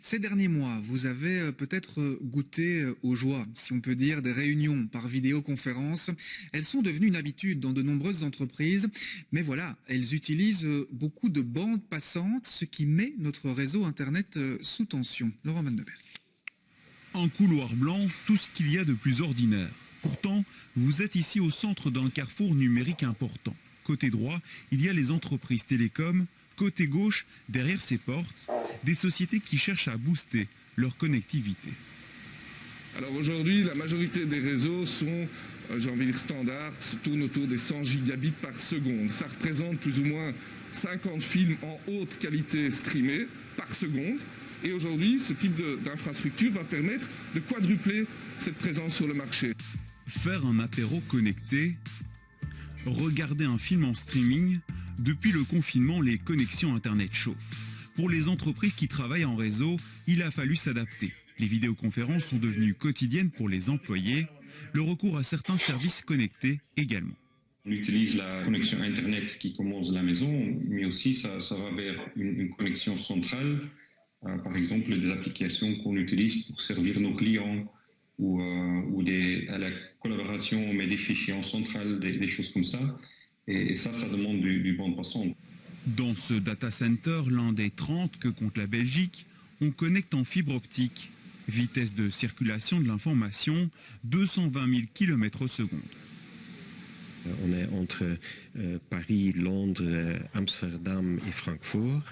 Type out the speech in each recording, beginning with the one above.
Ces derniers mois, vous avez peut-être goûté aux joies, si on peut dire, des réunions par vidéoconférence. Elles sont devenues une habitude dans de nombreuses entreprises, mais voilà, elles utilisent beaucoup de bandes passantes, ce qui met notre réseau Internet sous tension. Laurent Van Neberg. Un couloir blanc, tout ce qu'il y a de plus ordinaire. Pourtant, vous êtes ici au centre d'un carrefour numérique important. Côté droit, il y a les entreprises télécoms. Côté gauche, derrière ces portes, des sociétés qui cherchent à booster leur connectivité. Alors aujourd'hui, la majorité des réseaux sont, j'ai envie de dire standards, se tournent autour des 100 gigabits par seconde. Ça représente plus ou moins 50 films en haute qualité streamés par seconde. Et aujourd'hui, ce type d'infrastructure va permettre de quadrupler cette présence sur le marché. Faire un apéro connecté, regarder un film en streaming, depuis le confinement, les connexions Internet chauffent. Pour les entreprises qui travaillent en réseau, il a fallu s'adapter. Les vidéoconférences sont devenues quotidiennes pour les employés, le recours à certains services connectés également. On utilise la connexion Internet qui commence à la maison, mais aussi ça va vers une connexion centrale, par exemple des applications qu'on utilise pour servir nos clients ou à la collaboration, on met des fichiers en centrale, des choses comme ça. Et ça demande du bande passante. Dans ce data center, l'un des 30 que compte la Belgique, on connecte en fibre optique. Vitesse de circulation de l'information, 220 000 km/s. On est entre Paris, Londres, Amsterdam et Francfort.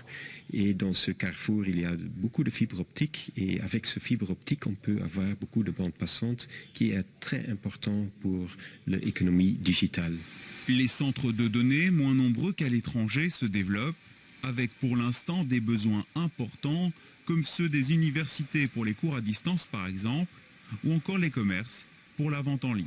Et dans ce carrefour, il y a beaucoup de fibres optiques. Et avec ce fibre optique, on peut avoir beaucoup de bandes passantes qui est très important pour l'économie digitale. Les centres de données, moins nombreux qu'à l'étranger, se développent, avec pour l'instant des besoins importants, comme ceux des universités pour les cours à distance par exemple, ou encore les commerces pour la vente en ligne.